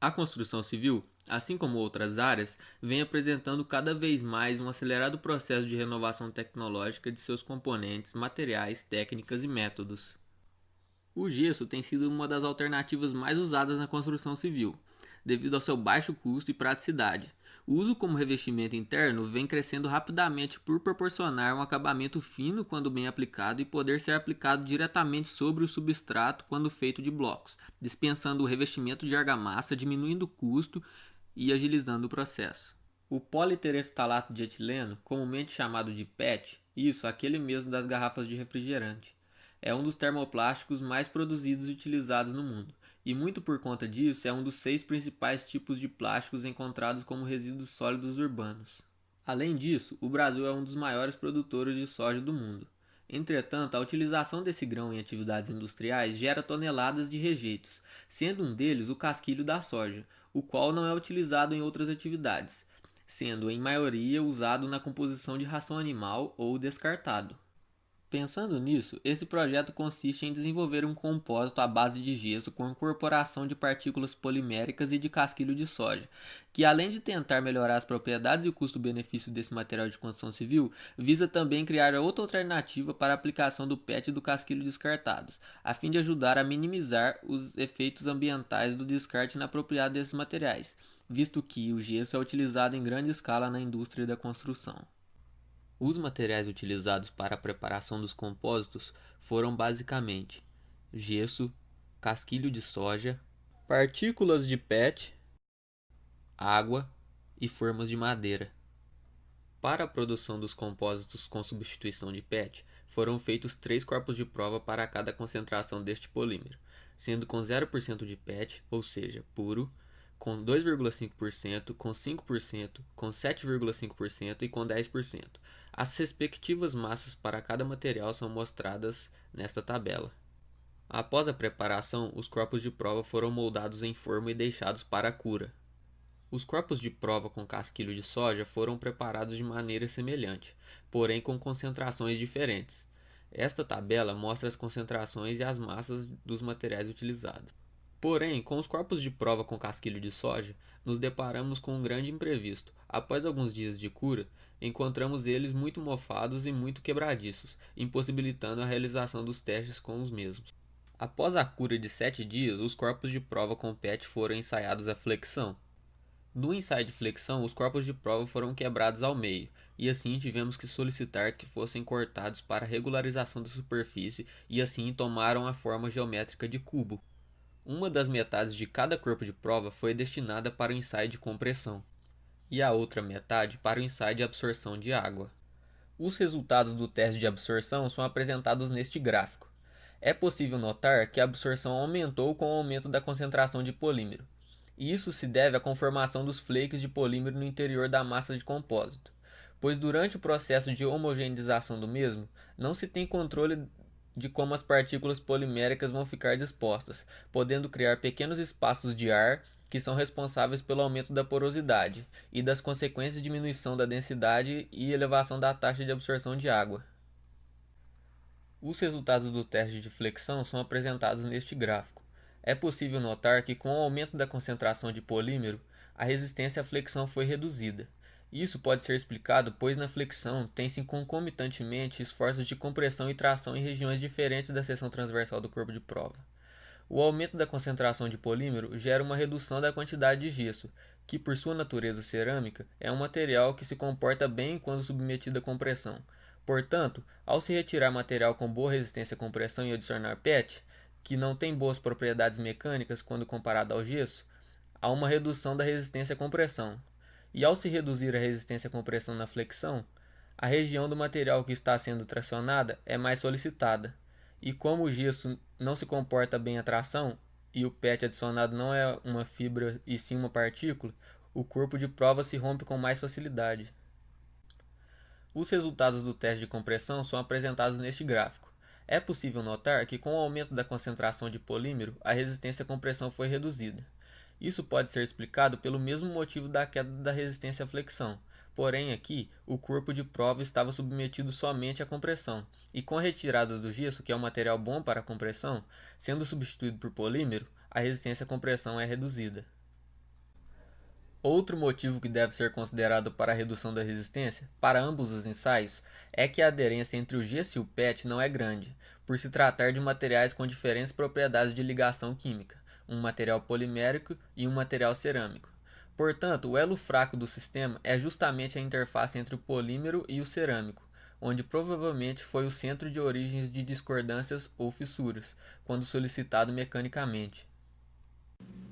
A construção civil, assim como outras áreas, vem apresentando cada vez mais um acelerado processo de renovação tecnológica de seus componentes, materiais, técnicas e métodos. O gesso tem sido uma das alternativas mais usadas na construção civil, devido ao seu baixo custo e praticidade. O uso como revestimento interno vem crescendo rapidamente por proporcionar um acabamento fino quando bem aplicado e poder ser aplicado diretamente sobre o substrato quando feito de blocos, dispensando o revestimento de argamassa, diminuindo o custo e agilizando o processo. O politereftalato de etileno, comumente chamado de PET, isso, aquele mesmo das garrafas de refrigerante, é um dos termoplásticos mais produzidos e utilizados no mundo, e muito por conta disso é um dos 6 principais tipos de plásticos encontrados como resíduos sólidos urbanos. Além disso, o Brasil é um dos maiores produtores de soja do mundo. Entretanto, a utilização desse grão em atividades industriais gera toneladas de rejeitos, sendo um deles o casquilho da soja, o qual não é utilizado em outras atividades, sendo em maioria usado na composição de ração animal ou descartado. Pensando nisso, esse projeto consiste em desenvolver um compósito à base de gesso com incorporação de partículas poliméricas e de casquilho de soja, que além de tentar melhorar as propriedades e o custo-benefício desse material de construção civil, visa também criar outra alternativa para a aplicação do PET e do casquilho descartados, a fim de ajudar a minimizar os efeitos ambientais do descarte inapropriado desses materiais, visto que o gesso é utilizado em grande escala na indústria da construção. Os materiais utilizados para a preparação dos compósitos foram basicamente gesso, casquilho de soja, partículas de PET, água e formas de madeira. Para a produção dos compósitos com substituição de PET, foram feitos 3 corpos de prova para cada concentração deste polímero, sendo com 0% de PET, ou seja, puro, com 2,5%, com 5%, com 7,5% e com 10%. As respectivas massas para cada material são mostradas nesta tabela. Após a preparação, os corpos de prova foram moldados em forma e deixados para a cura. Os corpos de prova com casquilho de soja foram preparados de maneira semelhante, porém com concentrações diferentes. Esta tabela mostra as concentrações e as massas dos materiais utilizados. Porém, com os corpos de prova com casquilho de soja, nos deparamos com um grande imprevisto. Após alguns dias de cura, encontramos eles muito mofados e muito quebradiços, impossibilitando a realização dos testes com os mesmos. Após a cura de 7 dias, os corpos de prova com PET foram ensaiados à flexão. No ensaio de flexão, os corpos de prova foram quebrados ao meio, e assim tivemos que solicitar que fossem cortados para regularização da superfície e assim tomaram a forma geométrica de cubo. Uma das metades de cada corpo de prova foi destinada para o ensaio de compressão, e a outra metade para o ensaio de absorção de água. Os resultados do teste de absorção são apresentados neste gráfico. É possível notar que a absorção aumentou com o aumento da concentração de polímero, e isso se deve à conformação dos flakes de polímero no interior da massa de compósito, pois durante o processo de homogeneização do mesmo, não se tem controle de como as partículas poliméricas vão ficar dispostas, podendo criar pequenos espaços de ar que são responsáveis pelo aumento da porosidade e das consequentes diminuição da densidade e elevação da taxa de absorção de água. Os resultados do teste de flexão são apresentados neste gráfico. É possível notar que com o aumento da concentração de polímero, a resistência à flexão foi reduzida. Isso pode ser explicado pois na flexão tem-se concomitantemente esforços de compressão e tração em regiões diferentes da seção transversal do corpo de prova. O aumento da concentração de polímero gera uma redução da quantidade de gesso, que por sua natureza cerâmica é um material que se comporta bem quando submetido à compressão. Portanto, ao se retirar material com boa resistência à compressão e adicionar PET, que não tem boas propriedades mecânicas quando comparado ao gesso, há uma redução da resistência à compressão. E ao se reduzir a resistência à compressão na flexão, a região do material que está sendo tracionada é mais solicitada. E como o gesso não se comporta bem à tração, e o PET adicionado não é uma fibra e sim uma partícula, o corpo de prova se rompe com mais facilidade. Os resultados do teste de compressão são apresentados neste gráfico. É possível notar que com o aumento da concentração de polímero, a resistência à compressão foi reduzida. Isso pode ser explicado pelo mesmo motivo da queda da resistência à flexão. Porém, aqui, o corpo de prova estava submetido somente à compressão, e com a retirada do gesso, que é um material bom para a compressão, sendo substituído por polímero, a resistência à compressão é reduzida. Outro motivo que deve ser considerado para a redução da resistência, para ambos os ensaios, é que a aderência entre o gesso e o PET não é grande, por se tratar de materiais com diferentes propriedades de ligação química, um material polimérico e um material cerâmico. Portanto, o elo fraco do sistema é justamente a interface entre o polímero e o cerâmico, onde provavelmente foi o centro de origens de discordâncias ou fissuras, quando solicitado mecanicamente.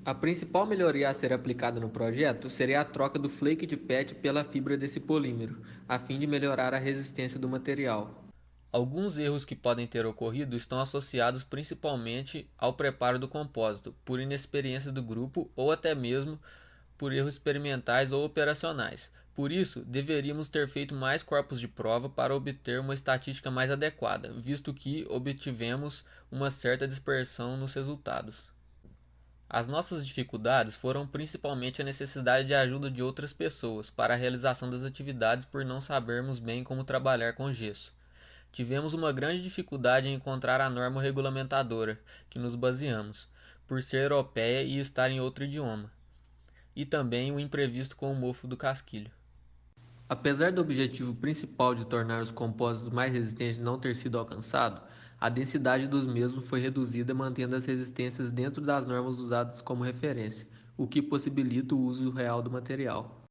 A principal melhoria a ser aplicada no projeto seria a troca do flake de PET pela fibra desse polímero, a fim de melhorar a resistência do material. Alguns erros que podem ter ocorrido estão associados principalmente ao preparo do compósito, por inexperiência do grupo ou até mesmo por erros experimentais ou operacionais. Por isso, deveríamos ter feito mais corpos de prova para obter uma estatística mais adequada, visto que obtivemos uma certa dispersão nos resultados. As nossas dificuldades foram principalmente a necessidade de ajuda de outras pessoas para a realização das atividades por não sabermos bem como trabalhar com gesso. Tivemos uma grande dificuldade em encontrar a norma regulamentadora que nos baseamos, por ser europeia e estar em outro idioma, e também o imprevisto com o mofo do casquilho. Apesar do objetivo principal de tornar os compósitos mais resistentes não ter sido alcançado, a densidade dos mesmos foi reduzida mantendo as resistências dentro das normas usadas como referência, o que possibilita o uso real do material.